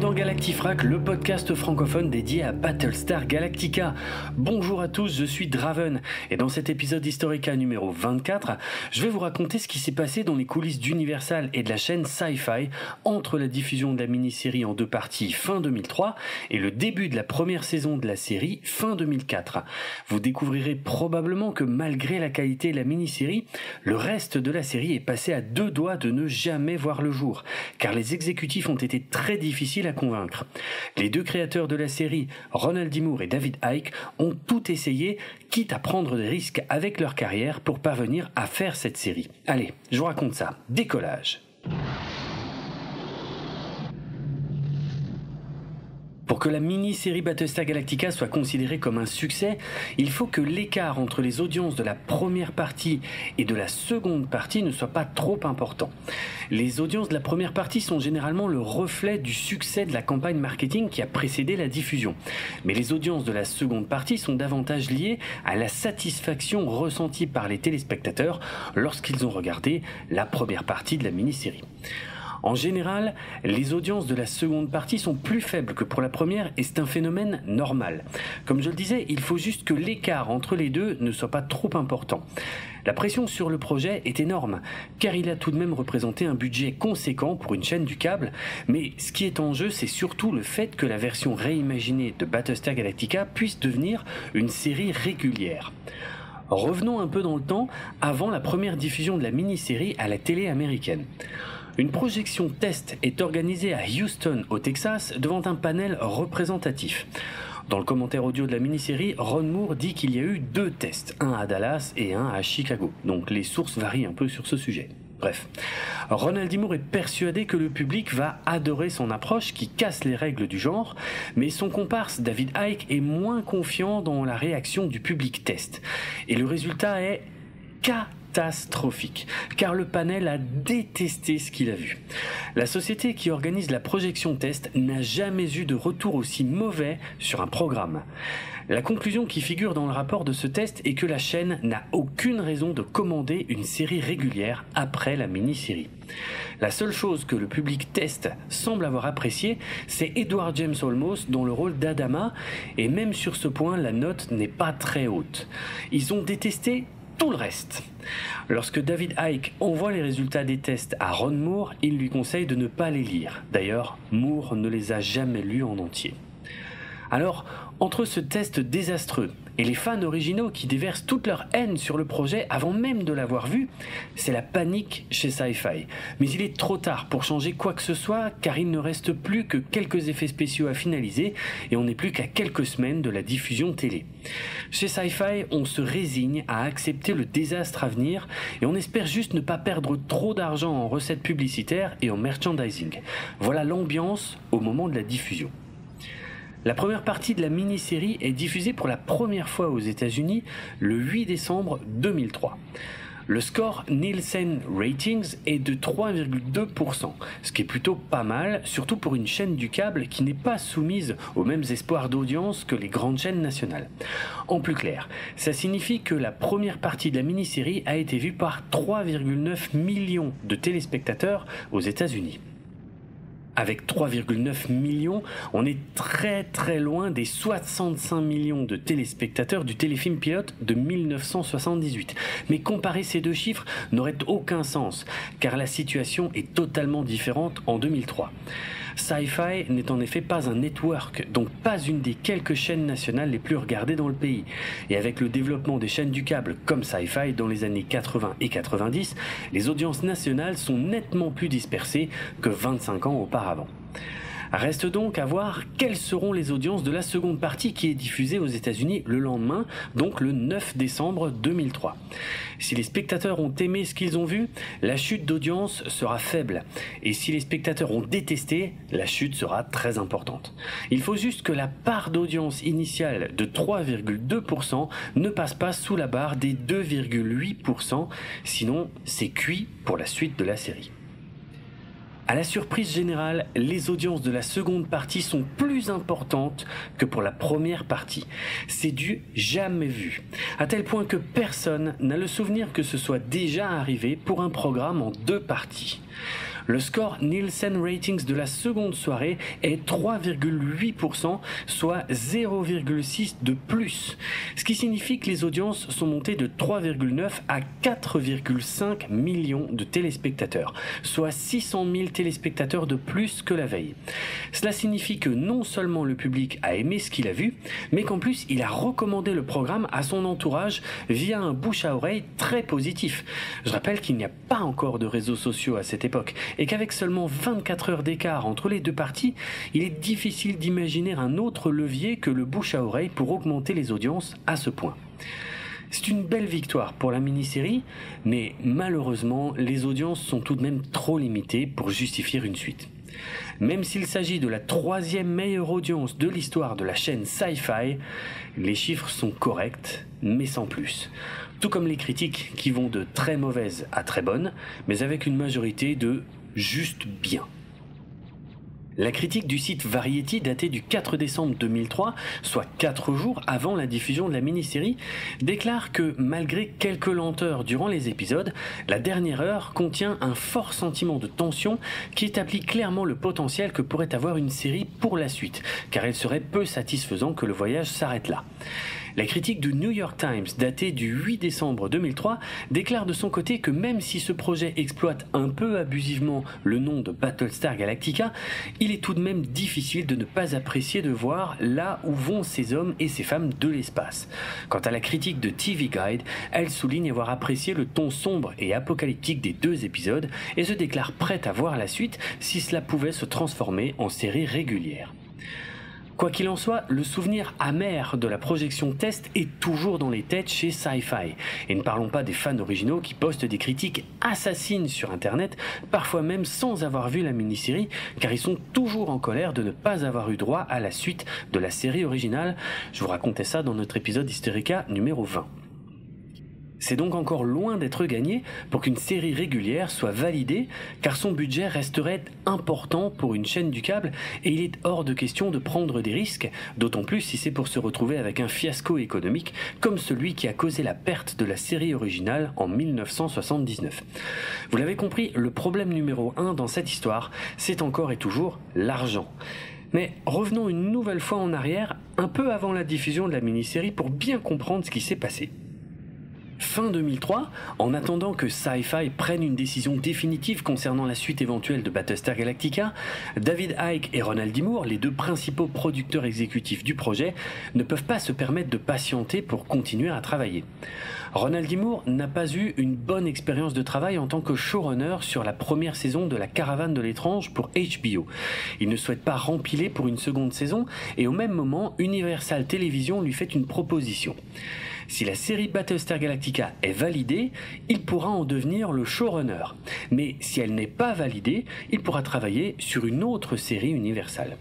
dans Galactifrac, le podcast francophone dédié à Battlestar Galactica. Bonjour à tous, je suis Draven et dans cet épisode Historica numéro 24, je vais vous raconter ce qui s'est passé dans les coulisses d'Universal et de la chaîne Sci-Fi entre la diffusion de la mini-série en deux parties fin 2003 et le début de la première saison de la série fin 2004. Vous découvrirez probablement que malgré la qualité de la mini-série, le reste de la série est passé à deux doigts de ne jamais voir le jour, car les exécutifs ont été très difficiles à convaincre. Les deux créateurs de la série, Ronald D. Moore et David Icke, ont tout essayé, quitte à prendre des risques avec leur carrière pour parvenir à faire cette série. Allez, je vous raconte ça. Décollage. Pour que la mini-série Battlestar Galactica soit considérée comme un succès, il faut que l'écart entre les audiences de la première partie et de la seconde partie ne soit pas trop important. Les audiences de la première partie sont généralement le reflet du succès de la campagne marketing qui a précédé la diffusion. Mais les audiences de la seconde partie sont davantage liées à la satisfaction ressentie par les téléspectateurs lorsqu'ils ont regardé la première partie de la mini-série. En général, les audiences de la seconde partie sont plus faibles que pour la première et c'est un phénomène normal. Comme je le disais, il faut juste que l'écart entre les deux ne soit pas trop important. La pression sur le projet est énorme, car il a tout de même représenté un budget conséquent pour une chaîne du câble, mais ce qui est en jeu, c'est surtout le fait que la version réimaginée de Battlestar Galactica puisse devenir une série régulière. Revenons un peu dans le temps, avant la première diffusion de la mini-série à la télé américaine. Une projection test est organisée à Houston, au Texas, devant un panel représentatif. Dans le commentaire audio de la mini-série, Ron Moore dit qu'il y a eu deux tests, un à Dallas et un à Chicago. Donc les sources varient un peu sur ce sujet. Bref, Ronald D. Moore est persuadé que le public va adorer son approche qui casse les règles du genre, mais son comparse David Icke est moins confiant dans la réaction du public test. Et le résultat est catastrophique, car le panel a détesté ce qu'il a vu. La société qui organise la projection test n'a jamais eu de retour aussi mauvais sur un programme. La conclusion qui figure dans le rapport de ce test est que la chaîne n'a aucune raison de commander une série régulière après la mini-série. La seule chose que le public test semble avoir apprécié, c'est Edward James Olmos dans le rôle d'Adama, et même sur ce point, la note n'est pas très haute. Ils ont détesté tout le reste. Lorsque David Icke envoie les résultats des tests à Ron Moore, il lui conseille de ne pas les lire. D'ailleurs, Moore ne les a jamais lus en entier. Alors, entre ce test désastreux et les fans originaux qui déversent toute leur haine sur le projet avant même de l'avoir vu, c'est la panique chez Sci-Fi. Mais il est trop tard pour changer quoi que ce soit car il ne reste plus que quelques effets spéciaux à finaliser et on n'est plus qu'à quelques semaines de la diffusion télé. Chez Sci-Fi, on se résigne à accepter le désastre à venir et on espère juste ne pas perdre trop d'argent en recettes publicitaires et en merchandising. Voilà l'ambiance au moment de la diffusion. La première partie de la mini-série est diffusée pour la première fois aux États-Unis le 8 décembre 2003. Le score Nielsen Ratings est de 3,2%, ce qui est plutôt pas mal, surtout pour une chaîne du câble qui n'est pas soumise aux mêmes espoirs d'audience que les grandes chaînes nationales. En plus clair, ça signifie que la première partie de la mini-série a été vue par 3,9 millions de téléspectateurs aux États-Unis. Avec 3,9 millions, on est très très loin des 65 millions de téléspectateurs du téléfilm pilote de 1978. Mais comparer ces deux chiffres n'aurait aucun sens, car la situation est totalement différente en 2003. Sci-Fi n'est en effet pas un network, donc pas une des quelques chaînes nationales les plus regardées dans le pays. Et avec le développement des chaînes du câble comme Sci-Fi dans les années 80 et 90, les audiences nationales sont nettement plus dispersées que 25 ans auparavant. Reste donc à voir quelles seront les audiences de la seconde partie qui est diffusée aux États-Unis le lendemain, donc le 9 décembre 2003. Si les spectateurs ont aimé ce qu'ils ont vu, la chute d'audience sera faible. Et si les spectateurs ont détesté, la chute sera très importante. Il faut juste que la part d'audience initiale de 3,2% ne passe pas sous la barre des 2,8%, sinon c'est cuit pour la suite de la série. À la surprise générale, les audiences de la seconde partie sont plus importantes que pour la première partie. C'est du jamais vu, à tel point que personne n'a le souvenir que ce soit déjà arrivé pour un programme en deux parties. Le score Nielsen Ratings de la seconde soirée est 3,8%, soit 0,6 de plus, ce qui signifie que les audiences sont montées de 3,9 à 4,5 millions de téléspectateurs, soit 600 000 téléspectateurs de plus que la veille. Cela signifie que non seulement le public a aimé ce qu'il a vu, mais qu'en plus il a recommandé le programme à son entourage via un bouche à oreille très positif. Je rappelle qu'il n'y a pas encore de réseaux sociaux à cette époque et qu'avec seulement 24 heures d'écart entre les deux parties, il est difficile d'imaginer un autre levier que le bouche à oreille pour augmenter les audiences à ce point. C'est une belle victoire pour la mini-série, mais malheureusement, les audiences sont tout de même trop limitées pour justifier une suite. Même s'il s'agit de la 3e meilleure audience de l'histoire de la chaîne Sci-Fi, les chiffres sont corrects, mais sans plus. Tout comme les critiques qui vont de très mauvaises à très bonnes, mais avec une majorité de juste bien. La critique du site Variety, datée du 4 décembre 2003, soit 4 jours avant la diffusion de la mini-série, déclare que malgré quelques lenteurs durant les épisodes, la dernière heure contient un fort sentiment de tension qui établit clairement le potentiel que pourrait avoir une série pour la suite, car il serait peu satisfaisant que le voyage s'arrête là. La critique du New York Times, datée du 8 décembre 2003, déclare de son côté que même si ce projet exploite un peu abusivement le nom de Battlestar Galactica, il est tout de même difficile de ne pas apprécier de voir là où vont ces hommes et ces femmes de l'espace. Quant à la critique de TV Guide, elle souligne avoir apprécié le ton sombre et apocalyptique des 2 épisodes et se déclare prête à voir la suite si cela pouvait se transformer en série régulière. Quoi qu'il en soit, le souvenir amer de la projection test est toujours dans les têtes chez Sci-Fi. Et ne parlons pas des fans originaux qui postent des critiques assassines sur Internet, parfois même sans avoir vu la mini-série, car ils sont toujours en colère de ne pas avoir eu droit à la suite de la série originale. Je vous racontais ça dans notre épisode Hysterica numéro 20. C'est donc encore loin d'être gagné pour qu'une série régulière soit validée, car son budget resterait important pour une chaîne du câble et il est hors de question de prendre des risques, d'autant plus si c'est pour se retrouver avec un fiasco économique comme celui qui a causé la perte de la série originale en 1979. Vous l'avez compris, le problème numéro 1 dans cette histoire, c'est encore et toujours l'argent. Mais revenons une nouvelle fois en arrière, un peu avant la diffusion de la mini-série pour bien comprendre ce qui s'est passé. Fin 2003, en attendant que Sci-Fi prenne une décision définitive concernant la suite éventuelle de Battlestar Galactica, David Icke et Ronald D. Moore, les 2 principaux producteurs exécutifs du projet, ne peuvent pas se permettre de patienter pour continuer à travailler. Ronald D. Moore n'a pas eu une bonne expérience de travail en tant que showrunner sur la première saison de La Caravane de l'étrange pour HBO. Il ne souhaite pas rempiler pour une seconde saison et au même moment, Universal Television lui fait une proposition. Si la série Battlestar Galactica est validée, il pourra en devenir le showrunner. Mais si elle n'est pas validée, il pourra travailler sur une autre série Universal.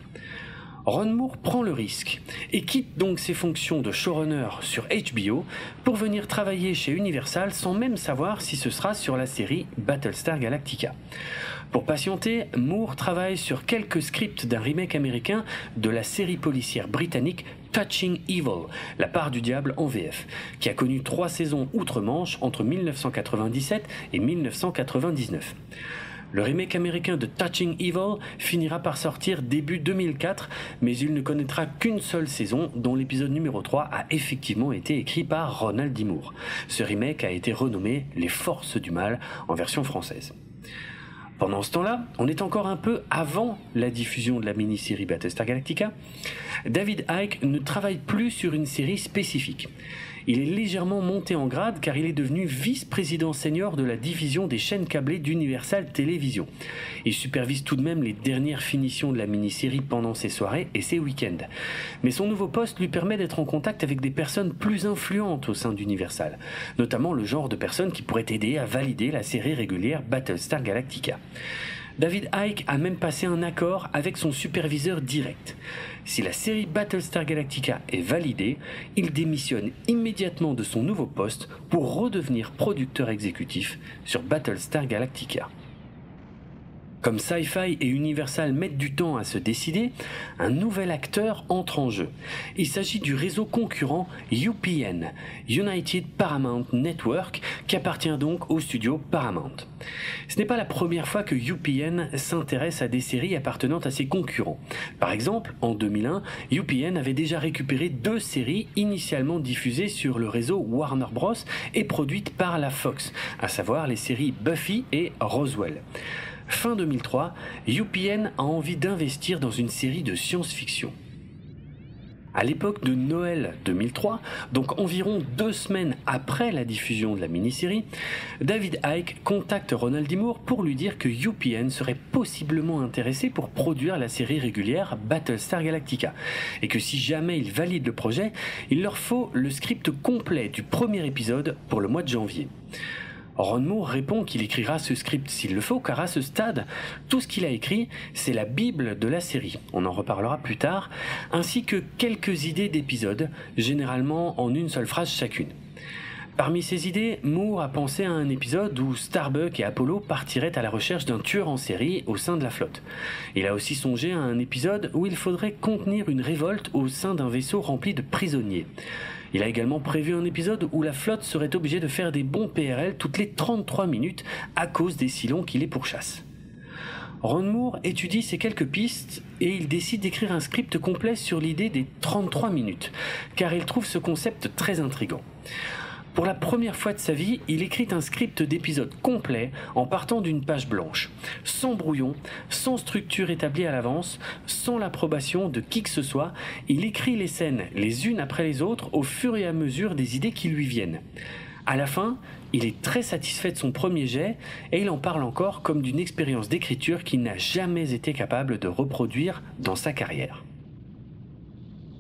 Ron Moore prend le risque et quitte donc ses fonctions de showrunner sur HBO pour venir travailler chez Universal sans même savoir si ce sera sur la série Battlestar Galactica. Pour patienter, Moore travaille sur quelques scripts d'un remake américain de la série policière britannique Touching Evil, La part du diable en VF, qui a connu 3 saisons outre-Manche entre 1997 et 1999. Le remake américain de Touching Evil finira par sortir début 2004, mais il ne connaîtra qu'une seule saison, dont l'épisode numéro 3 a effectivement été écrit par Ronald D. Moore. Ce remake a été renommé Les Forces du Mal en version française. Pendant ce temps-là, on est encore un peu avant la diffusion de la mini-série Battlestar Galactica. David Icke ne travaille plus sur une série spécifique. Il est légèrement monté en grade car il est devenu vice-président senior de la division des chaînes câblées d'Universal Television. Il supervise tout de même les dernières finitions de la mini-série pendant ses soirées et ses week-ends. Mais son nouveau poste lui permet d'être en contact avec des personnes plus influentes au sein d'Universal, notamment le genre de personnes qui pourraient aider à valider la série régulière Battlestar Galactica. David Icke a même passé un accord avec son superviseur direct. Si la série Battlestar Galactica est validée, il démissionne immédiatement de son nouveau poste pour redevenir producteur exécutif sur Battlestar Galactica. Comme Sci-Fi et Universal mettent du temps à se décider, un nouvel acteur entre en jeu. Il s'agit du réseau concurrent UPN, United Paramount Network, qui appartient donc au studio Paramount. Ce n'est pas la première fois que UPN s'intéresse à des séries appartenant à ses concurrents. Par exemple, en 2001, UPN avait déjà récupéré 2 séries initialement diffusées sur le réseau Warner Bros. Et produites par la Fox, à savoir les séries Buffy et Roswell. Fin 2003, UPN a envie d'investir dans une série de science-fiction. À l'époque de Noël 2003, donc environ 2 semaines après la diffusion de la mini-série, David Icke contacte Ronald D. Moore pour lui dire que UPN serait possiblement intéressé pour produire la série régulière Battlestar Galactica, et que si jamais ils valident le projet, il leur faut le script complet du premier épisode pour le mois de janvier. Ron Moore répond qu'il écrira ce script s'il le faut, car à ce stade, tout ce qu'il a écrit, c'est la Bible de la série, on en reparlera plus tard, ainsi que quelques idées d'épisodes, généralement en une seule phrase chacune. Parmi ces idées, Moore a pensé à un épisode où Starbuck et Apollo partiraient à la recherche d'un tueur en série au sein de la flotte. Il a aussi songé à un épisode où il faudrait contenir une révolte au sein d'un vaisseau rempli de prisonniers. Il a également prévu un épisode où la flotte serait obligée de faire des bonds PRL toutes les 33 minutes à cause des silons qui les pourchassent. Ron Moore étudie ces quelques pistes et il décide d'écrire un script complet sur l'idée des 33 minutes, car il trouve ce concept très intriguant. Pour la première fois de sa vie, il écrit un script d'épisode complet en partant d'une page blanche, sans brouillon, sans structure établie à l'avance, sans l'approbation de qui que ce soit. Il écrit les scènes les unes après les autres au fur et à mesure des idées qui lui viennent. À la fin, il est très satisfait de son premier jet et il en parle encore comme d'une expérience d'écriture qu'il n'a jamais été capable de reproduire dans sa carrière.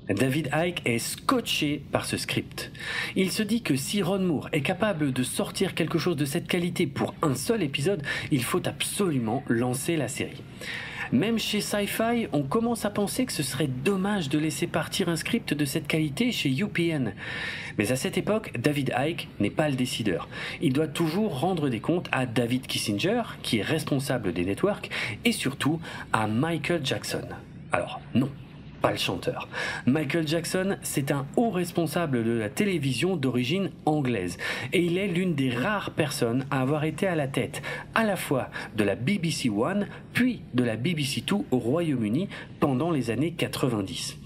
David Icke est scotché par ce script. Il se dit que si Ron Moore est capable de sortir quelque chose de cette qualité pour un seul épisode, il faut absolument lancer la série. Même chez Sci-Fi, on commence à penser que ce serait dommage de laisser partir un script de cette qualité chez UPN. Mais à cette époque, David Icke n'est pas le décideur. Il doit toujours rendre des comptes à David Kissinger, qui est responsable des networks, et surtout à Michael Jackson. Alors non, pas le chanteur. Michael Jackson, c'est un haut responsable de la télévision d'origine anglaise et il est l'une des rares personnes à avoir été à la tête à la fois de la BBC One puis de la BBC Two au Royaume-Uni pendant les années 90.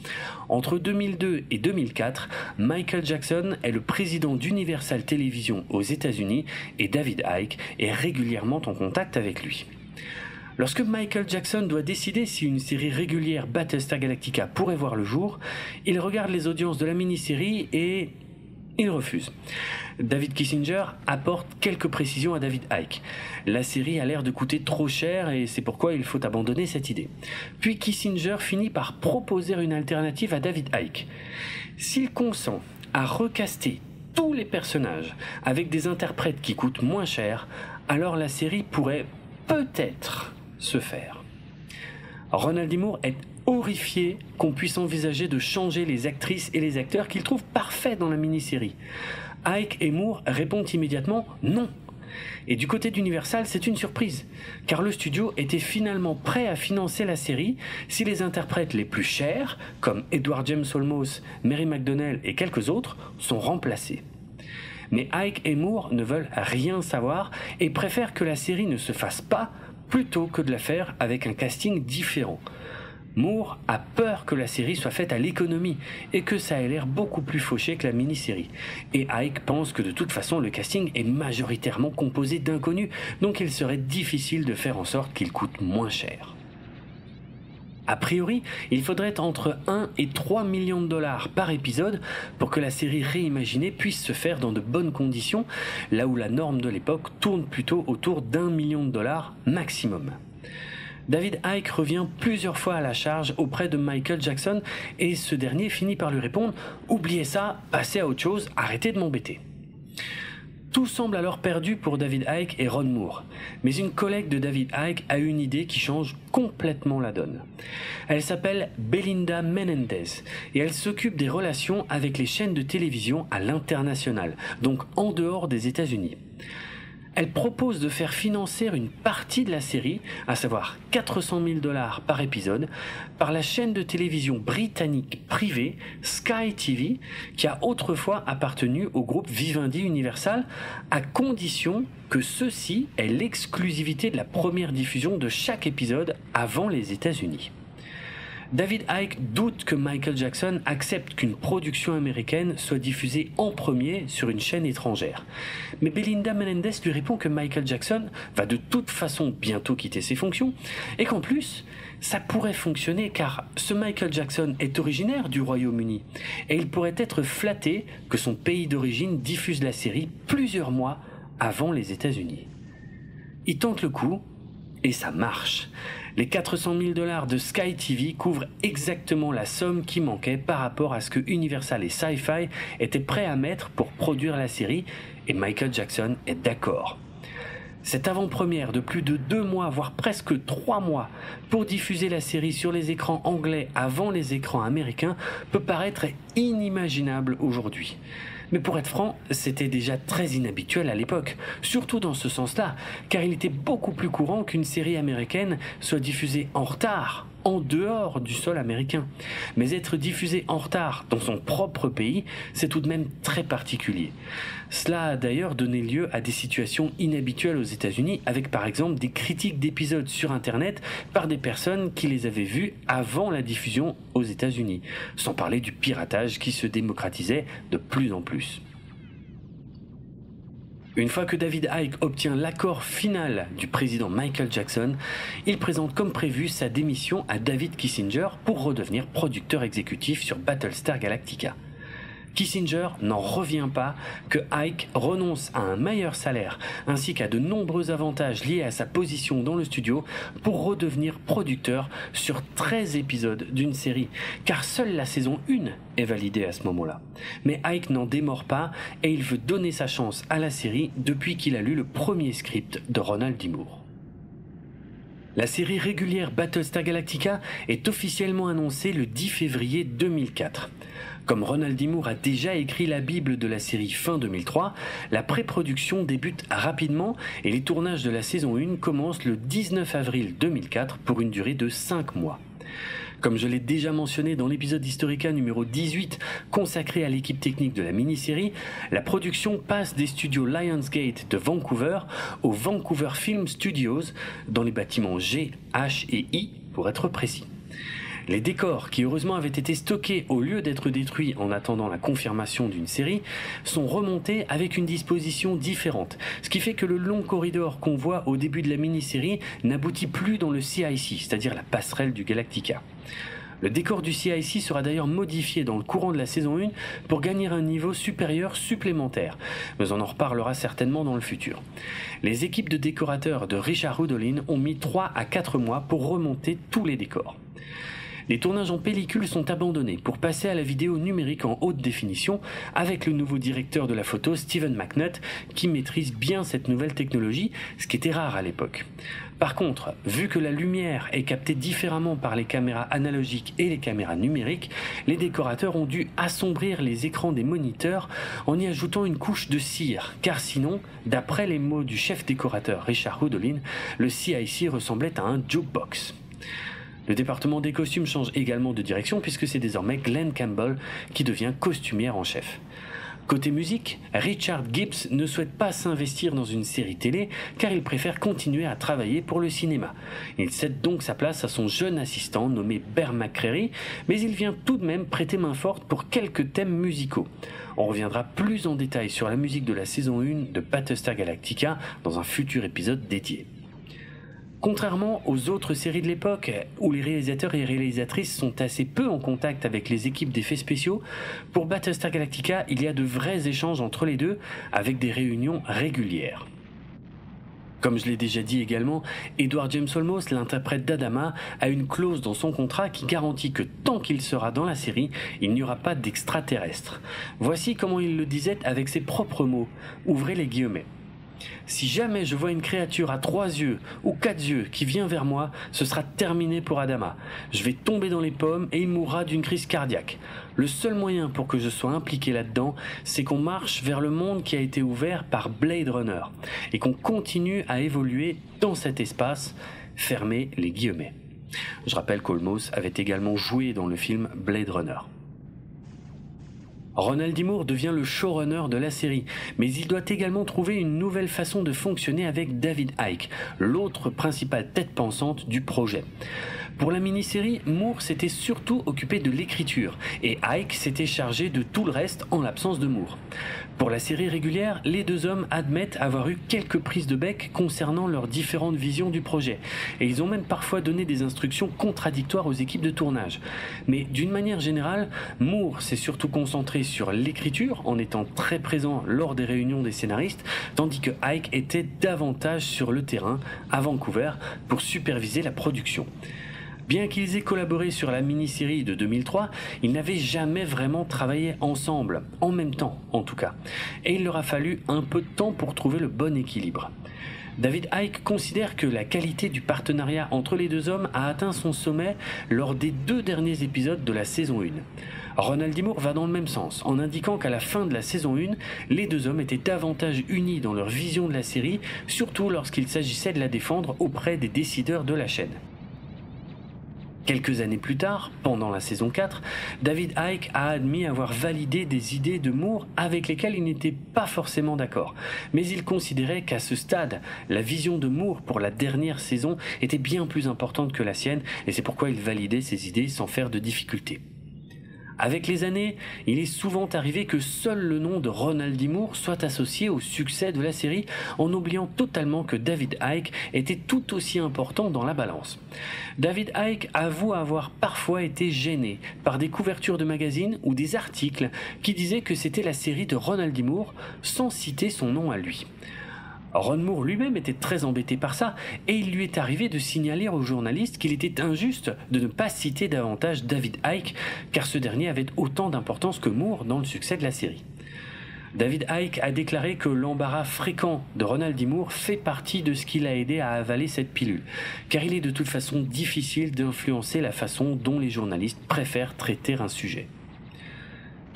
Entre 2002 et 2004, Michael Jackson est le président d'Universal Television aux États-Unis et David Icke est régulièrement en contact avec lui. Lorsque Michael Jackson doit décider si une série régulière Battlestar Galactica pourrait voir le jour, il regarde les audiences de la mini-série et il refuse. David Kissinger apporte quelques précisions à David Icke. La série a l'air de coûter trop cher et c'est pourquoi il faut abandonner cette idée. Puis Kissinger finit par proposer une alternative à David Icke. S'il consent à recaster tous les personnages avec des interprètes qui coûtent moins cher, alors la série pourrait peut-être se faire. Ronald D. Moore est horrifié qu'on puisse envisager de changer les actrices et les acteurs qu'il trouve parfaits dans la mini-série. Icke et Moore répondent immédiatement non. Et du côté d'Universal, c'est une surprise, car le studio était finalement prêt à financer la série si les interprètes les plus chers, comme Edward James Olmos, Mary McDonnell et quelques autres, sont remplacés. Mais Icke et Moore ne veulent rien savoir et préfèrent que la série ne se fasse pas plutôt que de la faire avec un casting différent. Moore a peur que la série soit faite à l'économie et que ça ait l'air beaucoup plus fauché que la mini-série. Et Icke pense que de toute façon le casting est majoritairement composé d'inconnus, donc il serait difficile de faire en sorte qu'il coûte moins cher. A priori, il faudrait entre 1 et 3 millions de dollars par épisode pour que la série réimaginée puisse se faire dans de bonnes conditions, là où la norme de l'époque tourne plutôt autour d'1 million de dollars maximum. David Icke revient plusieurs fois à la charge auprès de Michael Jackson et ce dernier finit par lui répondre « Oubliez ça, passez à autre chose, arrêtez de m'embêter ». Tout semble alors perdu pour David Icke et Ron Moore. Mais une collègue de David Icke a une idée qui change complètement la donne. Elle s'appelle Belinda Menendez et elle s'occupe des relations avec les chaînes de télévision à l'international, donc en dehors des États-Unis. Elle propose de faire financer une partie de la série, à savoir 400 000 $ par épisode, par la chaîne de télévision britannique privée Sky TV, qui a autrefois appartenu au groupe Vivendi Universal, à condition que ceci ait l'exclusivité de la première diffusion de chaque épisode avant les États-Unis. David Icke doute que Michael Jackson accepte qu'une production américaine soit diffusée en premier sur une chaîne étrangère. Mais Belinda Menendez lui répond que Michael Jackson va de toute façon bientôt quitter ses fonctions et qu'en plus, ça pourrait fonctionner car ce Michael Jackson est originaire du Royaume-Uni et il pourrait être flatté que son pays d'origine diffuse la série plusieurs mois avant les États-Unis. Il tente le coup et ça marche. Les 400 000 $ de Sky TV couvrent exactement la somme qui manquait par rapport à ce que Universal et Sci-Fi étaient prêts à mettre pour produire la série, et Michael Jackson est d'accord. Cette avant-première de plus de 2 mois, voire presque 3 mois, pour diffuser la série sur les écrans anglais avant les écrans américains peut paraître inimaginable aujourd'hui. Mais pour être franc, c'était déjà très inhabituel à l'époque, surtout dans ce sens-là, car il était beaucoup plus courant qu'une série américaine soit diffusée en retard, en dehors du sol américain. Mais être diffusée en retard dans son propre pays, c'est tout de même très particulier. Cela a d'ailleurs donné lieu à des situations inhabituelles aux États-Unis, avec par exemple des critiques d'épisodes sur Internet par des personnes qui les avaient vus avant la diffusion aux États-Unis, sans parler du piratage qui se démocratisait de plus en plus. Une fois que David Icke obtient l'accord final du président Michael Jackson, il présente comme prévu sa démission à David Kissinger pour redevenir producteur exécutif sur Battlestar Galactica. Kissinger n'en revient pas que Icke renonce à un meilleur salaire ainsi qu'à de nombreux avantages liés à sa position dans le studio pour redevenir producteur sur 13 épisodes d'une série, car seule la saison 1 est validée à ce moment-là. Mais Icke n'en démord pas et il veut donner sa chance à la série depuis qu'il a lu le premier script de Ronald D. Moore. La série régulière Battlestar Galactica est officiellement annoncée le 10 février 2004. Comme Ronald D. Moore a déjà écrit la Bible de la série fin 2003, la pré-production débute rapidement et les tournages de la saison 1 commencent le 19 avril 2004 pour une durée de 5 mois. Comme je l'ai déjà mentionné dans l'épisode Historica numéro 18 consacré à l'équipe technique de la mini-série, la production passe des studios Lionsgate de Vancouver aux Vancouver Film Studios dans les bâtiments G, H et I pour être précis. Les décors, qui heureusement avaient été stockés au lieu d'être détruits en attendant la confirmation d'une série, sont remontés avec une disposition différente, ce qui fait que le long corridor qu'on voit au début de la mini-série n'aboutit plus dans le CIC, c'est-à-dire la passerelle du Galactica. Le décor du CIC sera d'ailleurs modifié dans le courant de la saison 1 pour gagner un niveau supérieur supplémentaire, mais on en reparlera certainement dans le futur. Les équipes de décorateurs de Richard Houdolin ont mis 3 à 4 mois pour remonter tous les décors. Les tournages en pellicule sont abandonnés pour passer à la vidéo numérique en haute définition avec le nouveau directeur de la photo Steven McNutt qui maîtrise bien cette nouvelle technologie, ce qui était rare à l'époque. Par contre, vu que la lumière est captée différemment par les caméras analogiques et les caméras numériques, les décorateurs ont dû assombrir les écrans des moniteurs en y ajoutant une couche de cire, car sinon, d'après les mots du chef décorateur Richard Houdolin, le CIC ressemblait à un jukebox. Le département des costumes change également de direction puisque c'est désormais Glenn Campbell qui devient costumière en chef. Côté musique, Richard Gibbs ne souhaite pas s'investir dans une série télé car il préfère continuer à travailler pour le cinéma. Il cède donc sa place à son jeune assistant nommé Bear McCreary, mais il vient tout de même prêter main forte pour quelques thèmes musicaux. On reviendra plus en détail sur la musique de la saison 1 de Battlestar Galactica dans un futur épisode dédié. Contrairement aux autres séries de l'époque, où les réalisateurs et réalisatrices sont assez peu en contact avec les équipes d'effets spéciaux, pour Battlestar Galactica, il y a de vrais échanges entre les deux, avec des réunions régulières. Comme je l'ai déjà dit également, Edward James Olmos, l'interprète d'Adama, a une clause dans son contrat qui garantit que tant qu'il sera dans la série, il n'y aura pas d'extraterrestres. Voici comment il le disait avec ses propres mots. Ouvrez les guillemets. Si jamais je vois une créature à 3 yeux ou 4 yeux qui vient vers moi, ce sera terminé pour Adama. Je vais tomber dans les pommes et il mourra d'une crise cardiaque. Le seul moyen pour que je sois impliqué là-dedans, c'est qu'on marche vers le monde qui a été ouvert par Blade Runner et qu'on continue à évoluer dans cet espace, fermez les guillemets. Je rappelle qu'Olmos avait également joué dans le film Blade Runner. Ronald D. Moore devient le showrunner de la série, mais il doit également trouver une nouvelle façon de fonctionner avec David Icke, l'autre principale tête pensante du projet. Pour la mini-série, Moore s'était surtout occupé de l'écriture, et Icke s'était chargé de tout le reste en l'absence de Moore. Pour la série régulière, les deux hommes admettent avoir eu quelques prises de bec concernant leurs différentes visions du projet, et ils ont même parfois donné des instructions contradictoires aux équipes de tournage. Mais d'une manière générale, Moore s'est surtout concentré sur l'écriture, en étant très présent lors des réunions des scénaristes, tandis que Icke était davantage sur le terrain, à Vancouver, pour superviser la production. Bien qu'ils aient collaboré sur la mini-série de 2003, ils n'avaient jamais vraiment travaillé ensemble, en même temps en tout cas, et il leur a fallu un peu de temps pour trouver le bon équilibre. David Icke considère que la qualité du partenariat entre les deux hommes a atteint son sommet lors des 2 derniers épisodes de la saison 1. Ronald D. Moore va dans le même sens, en indiquant qu'à la fin de la saison 1, les deux hommes étaient davantage unis dans leur vision de la série, surtout lorsqu'il s'agissait de la défendre auprès des décideurs de la chaîne. Quelques années plus tard, pendant la saison 4, David Icke a admis avoir validé des idées de Moore avec lesquelles il n'était pas forcément d'accord. Mais il considérait qu'à ce stade, la vision de Moore pour la dernière saison était bien plus importante que la sienne, et c'est pourquoi il validait ses idées sans faire de difficultés. Avec les années, il est souvent arrivé que seul le nom de Ronald D. Moore soit associé au succès de la série, en oubliant totalement que David Icke était tout aussi important dans la balance. David Icke avoue avoir parfois été gêné par des couvertures de magazines ou des articles qui disaient que c'était la série de Ronald D. Moore, sans citer son nom à lui. Ron Moore lui-même était très embêté par ça, et il lui est arrivé de signaler aux journalistes qu'il était injuste de ne pas citer davantage David Icke, car ce dernier avait autant d'importance que Moore dans le succès de la série. David Icke a déclaré que l'embarras fréquent de Ronald D. Moore fait partie de ce qui l'a aidé à avaler cette pilule, car il est de toute façon difficile d'influencer la façon dont les journalistes préfèrent traiter un sujet.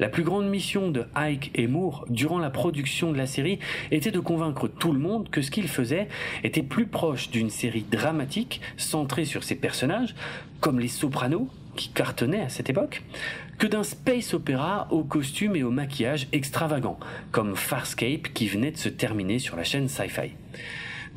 La plus grande mission de Icke et Moore durant la production de la série était de convaincre tout le monde que ce qu'ils faisaient était plus proche d'une série dramatique centrée sur ses personnages, comme Les Sopranos, qui cartonnaient à cette époque, que d'un space opéra aux costumes et au maquillage extravagants, comme Farscape qui venait de se terminer sur la chaîne Sci-Fi.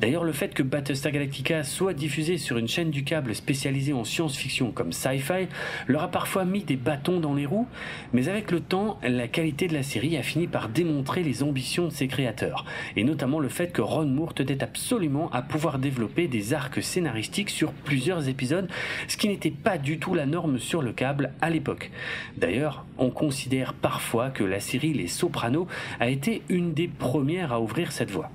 D'ailleurs, le fait que Battlestar Galactica soit diffusé sur une chaîne du câble spécialisée en science-fiction comme Sci-Fi leur a parfois mis des bâtons dans les roues, mais avec le temps, la qualité de la série a fini par démontrer les ambitions de ses créateurs, et notamment le fait que Ron Moore tenait absolument à pouvoir développer des arcs scénaristiques sur plusieurs épisodes, ce qui n'était pas du tout la norme sur le câble à l'époque. D'ailleurs, on considère parfois que la série Les Sopranos a été une des premières à ouvrir cette voie.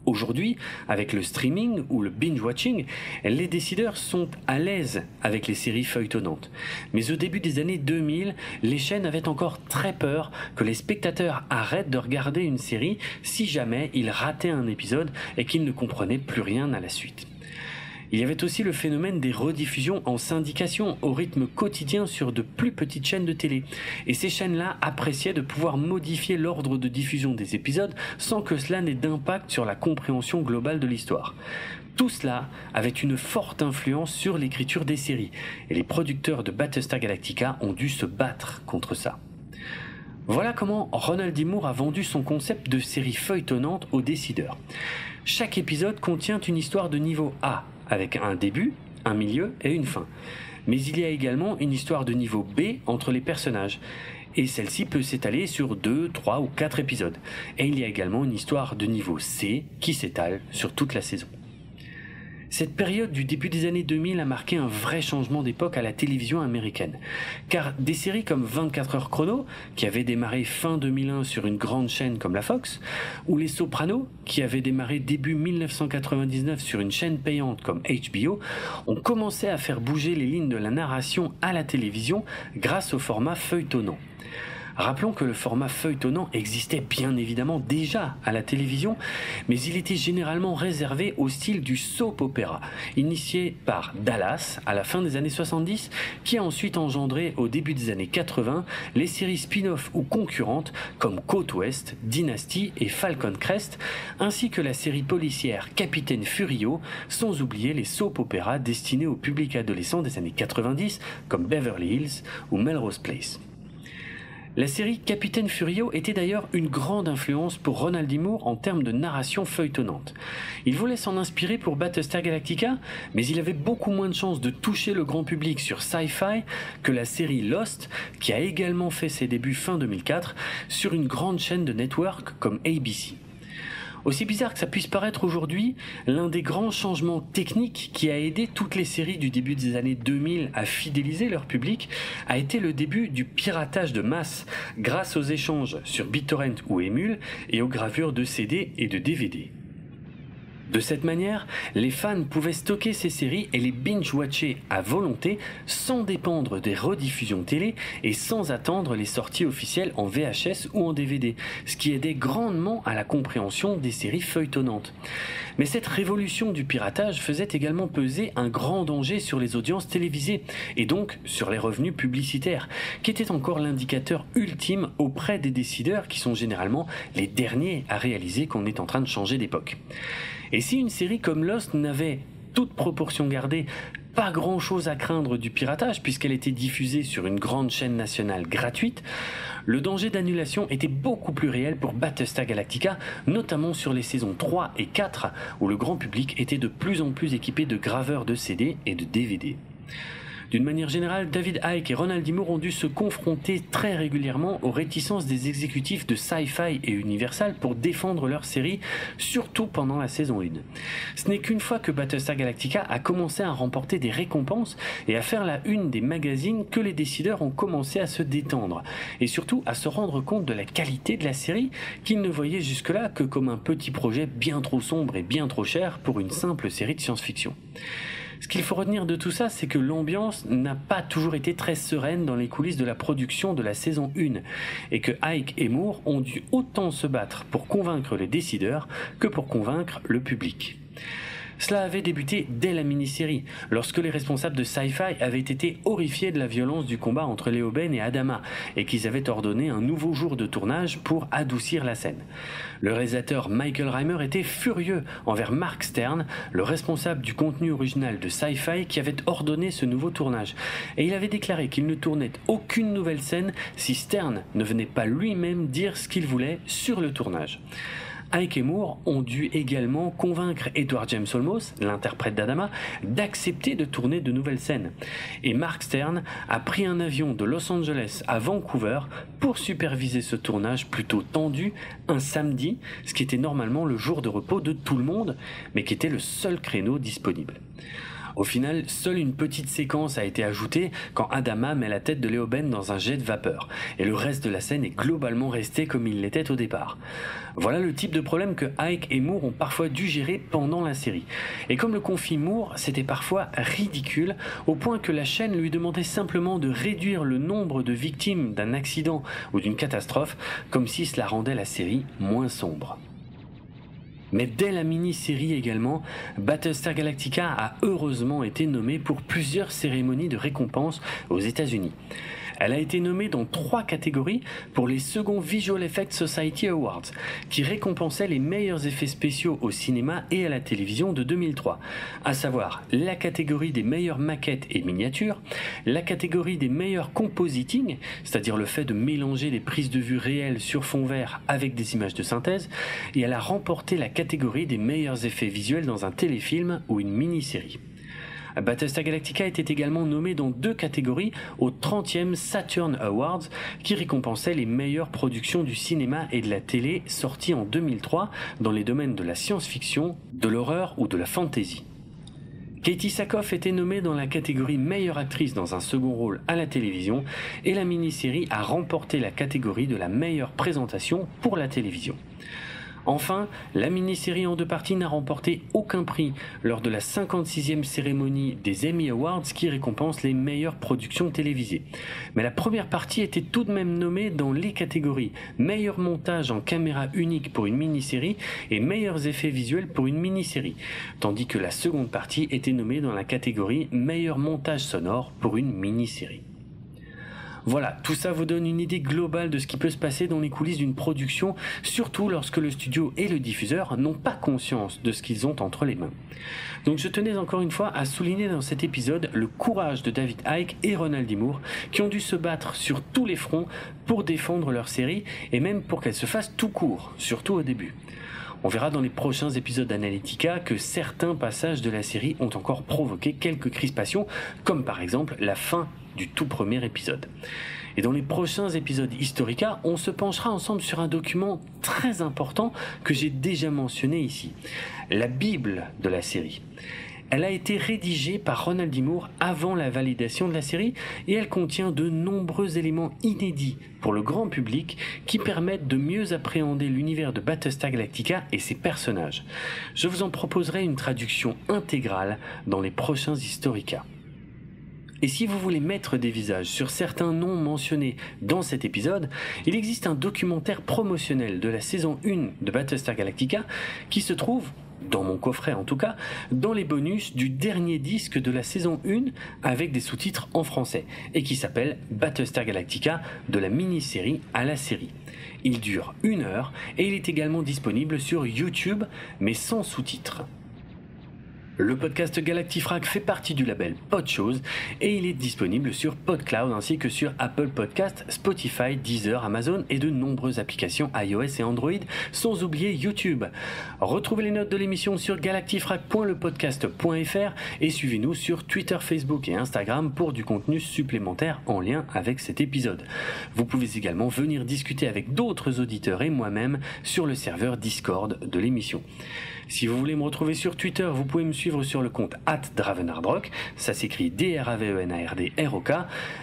Aujourd'hui, avec le streaming ou le binge-watching, les décideurs sont à l'aise avec les séries feuilletonnantes. Mais au début des années 2000, les chaînes avaient encore très peur que les spectateurs arrêtent de regarder une série si jamais ils rataient un épisode et qu'ils ne comprenaient plus rien à la suite. Il y avait aussi le phénomène des rediffusions en syndication au rythme quotidien sur de plus petites chaînes de télé. Et ces chaînes-là appréciaient de pouvoir modifier l'ordre de diffusion des épisodes sans que cela n'ait d'impact sur la compréhension globale de l'histoire. Tout cela avait une forte influence sur l'écriture des séries, et les producteurs de Battlestar Galactica ont dû se battre contre ça. Voilà comment Ronald D. Moore a vendu son concept de série feuilletonnante aux décideurs. Chaque épisode contient une histoire de niveau A, avec un début, un milieu et une fin. Mais il y a également une histoire de niveau B entre les personnages. Et celle-ci peut s'étaler sur 2, 3 ou 4 épisodes. Et il y a également une histoire de niveau C qui s'étale sur toute la saison. Cette période du début des années 2000 a marqué un vrai changement d'époque à la télévision américaine. Car des séries comme 24 heures chrono, qui avaient démarré fin 2001 sur une grande chaîne comme la Fox, ou Les Sopranos, qui avaient démarré début 1999 sur une chaîne payante comme HBO, ont commencé à faire bouger les lignes de la narration à la télévision grâce au format feuilletonnant. Rappelons que le format feuilletonnant existait bien évidemment déjà à la télévision, mais il était généralement réservé au style du soap opera, initié par Dallas à la fin des années 70, qui a ensuite engendré au début des années 80 les séries spin-off ou concurrentes comme Côte Ouest, Dynasty et Falcon Crest, ainsi que la série policière Capitaine Furio, sans oublier les soap opéras destinés au public adolescent des années 90 comme Beverly Hills ou Melrose Place. La série Capitaine Furio était d'ailleurs une grande influence pour Ronald D. Moore en termes de narration feuilletonnante. Il voulait s'en inspirer pour Battlestar Galactica, mais il avait beaucoup moins de chances de toucher le grand public sur Sci-Fi que la série Lost, qui a également fait ses débuts fin 2004 sur une grande chaîne de network comme ABC. Aussi bizarre que ça puisse paraître aujourd'hui, l'un des grands changements techniques qui a aidé toutes les séries du début des années 2000 à fidéliser leur public a été le début du piratage de masse grâce aux échanges sur BitTorrent ou Emule et aux gravures de CD et de DVD. De cette manière, les fans pouvaient stocker ces séries et les binge-watcher à volonté sans dépendre des rediffusions télé et sans attendre les sorties officielles en VHS ou en DVD, ce qui aidait grandement à la compréhension des séries feuilletonnantes. Mais cette révolution du piratage faisait également peser un grand danger sur les audiences télévisées et donc sur les revenus publicitaires, qui était encore l'indicateur ultime auprès des décideurs qui sont généralement les derniers à réaliser qu'on est en train de changer d'époque. Et si une série comme Lost n'avait, toute proportion gardée, pas grand chose à craindre du piratage puisqu'elle était diffusée sur une grande chaîne nationale gratuite, le danger d'annulation était beaucoup plus réel pour Battlestar Galactica, notamment sur les saisons 3 et 4 où le grand public était de plus en plus équipé de graveurs de CD et de DVD. D'une manière générale, David Icke et Ronald D. Moore ont dû se confronter très régulièrement aux réticences des exécutifs de Sci-Fi et Universal pour défendre leur série, surtout pendant la saison 1. Ce n'est qu'une fois que Battlestar Galactica a commencé à remporter des récompenses et à faire la une des magazines que les décideurs ont commencé à se détendre, et surtout à se rendre compte de la qualité de la série qu'ils ne voyaient jusque-là que comme un petit projet bien trop sombre et bien trop cher pour une simple série de science-fiction. Ce qu'il faut retenir de tout ça, c'est que l'ambiance n'a pas toujours été très sereine dans les coulisses de la production de la saison 1 et que Icke et Moore ont dû autant se battre pour convaincre les décideurs que pour convaincre le public. Cela avait débuté dès la mini-série, lorsque les responsables de Sci-Fi avaient été horrifiés de la violence du combat entre Leoben et Adama, et qu'ils avaient ordonné un nouveau jour de tournage pour adoucir la scène. Le réalisateur Michael Reimer était furieux envers Mark Stern, le responsable du contenu original de Sci-Fi, qui avait ordonné ce nouveau tournage, et il avait déclaré qu'il ne tournait aucune nouvelle scène si Stern ne venait pas lui-même dire ce qu'il voulait sur le tournage. Icke et Moore ont dû également convaincre Edward James Olmos, l'interprète d'Adama, d'accepter de tourner de nouvelles scènes. Et Mark Stern a pris un avion de Los Angeles à Vancouver pour superviser ce tournage plutôt tendu un samedi, ce qui était normalement le jour de repos de tout le monde, mais qui était le seul créneau disponible. Au final, seule une petite séquence a été ajoutée quand Adama met la tête de Leoben dans un jet de vapeur, et le reste de la scène est globalement resté comme il l'était au départ. Voilà le type de problème que Icke et Moore ont parfois dû gérer pendant la série. Et comme le confie Moore, c'était parfois ridicule, au point que la chaîne lui demandait simplement de réduire le nombre de victimes d'un accident ou d'une catastrophe, comme si cela rendait la série moins sombre. Mais dès la mini-série également, Battlestar Galactica a heureusement été nommée pour plusieurs cérémonies de récompense aux États-Unis. Elle a été nommée dans 3 catégories pour les Second Visual Effects Society Awards, qui récompensaient les meilleurs effets spéciaux au cinéma et à la télévision de 2003, à savoir la catégorie des meilleures maquettes et miniatures, la catégorie des meilleurs compositing, c'est-à-dire le fait de mélanger les prises de vue réelles sur fond vert avec des images de synthèse, et elle a remporté la catégorie des meilleurs effets visuels dans un téléfilm ou une mini-série. Battlestar Galactica était également nommé dans 2 catégories aux 30e Saturn Awards qui récompensaient les meilleures productions du cinéma et de la télé sorties en 2003 dans les domaines de la science-fiction, de l'horreur ou de la fantasy. Katie Sackhoff était nommée dans la catégorie meilleure actrice dans un second rôle à la télévision et la mini-série a remporté la catégorie de la meilleure présentation pour la télévision. Enfin, la mini-série en 2 parties n'a remporté aucun prix lors de la 56e cérémonie des Emmy Awards qui récompense les meilleures productions télévisées. Mais la première partie était tout de même nommée dans les catégories meilleur montage en caméra unique pour une mini-série et meilleurs effets visuels pour une mini-série, tandis que la seconde partie était nommée dans la catégorie meilleur montage sonore pour une mini-série. Voilà, tout ça vous donne une idée globale de ce qui peut se passer dans les coulisses d'une production, surtout lorsque le studio et le diffuseur n'ont pas conscience de ce qu'ils ont entre les mains. Donc je tenais encore une fois à souligner dans cet épisode le courage de David Icke et Ronald D. Moore qui ont dû se battre sur tous les fronts pour défendre leur série et même pour qu'elle se fasse tout court, surtout au début. On verra dans les prochains épisodes d'Analytica que certains passages de la série ont encore provoqué quelques crispations, comme par exemple la fin du tout premier épisode. Et dans les prochains épisodes Historica, on se penchera ensemble sur un document très important que j'ai déjà mentionné ici, la Bible de la série. Elle a été rédigée par Ronald D. Moore avant la validation de la série et elle contient de nombreux éléments inédits pour le grand public qui permettent de mieux appréhender l'univers de Battlestar Galactica et ses personnages. Je vous en proposerai une traduction intégrale dans les prochains Historica. Et si vous voulez mettre des visages sur certains noms mentionnés dans cet épisode, il existe un documentaire promotionnel de la saison 1 de Battlestar Galactica qui se trouve, dans mon coffret en tout cas, dans les bonus du dernier disque de la saison 1 avec des sous-titres en français et qui s'appelle Battlestar Galactica de la mini-série à la série. Il dure 1 heure et il est également disponible sur YouTube mais sans sous-titres. Le podcast Galactifrac fait partie du label Podchose et il est disponible sur PodCloud ainsi que sur Apple Podcast, Spotify, Deezer, Amazon et de nombreuses applications iOS et Android, sans oublier YouTube. Retrouvez les notes de l'émission sur galactifrac.lepodcast.fr et suivez-nous sur Twitter, Facebook et Instagram pour du contenu supplémentaire en lien avec cet épisode. Vous pouvez également venir discuter avec d'autres auditeurs et moi-même sur le serveur Discord de l'émission. Si vous voulez me retrouver sur Twitter, vous pouvez me suivre sur le compte @dravenardrock, ça s'écrit DRAVENARDROK.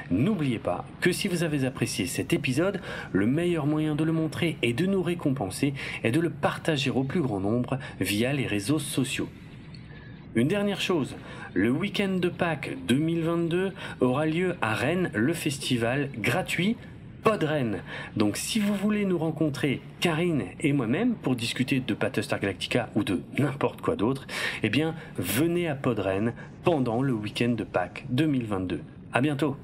N'oubliez pas que si vous avez apprécié cet épisode, le meilleur moyen de le montrer et de nous récompenser est de le partager au plus grand nombre via les réseaux sociaux. Une dernière chose, le week-end de Pâques 2022 aura lieu à Rennes, le festival gratuit Podren. Donc si vous voulez nous rencontrer, Karine et moi-même, pour discuter de Battlestar Galactica ou de n'importe quoi d'autre, eh bien venez à Podren pendant le week-end de Pâques 2022. À bientôt.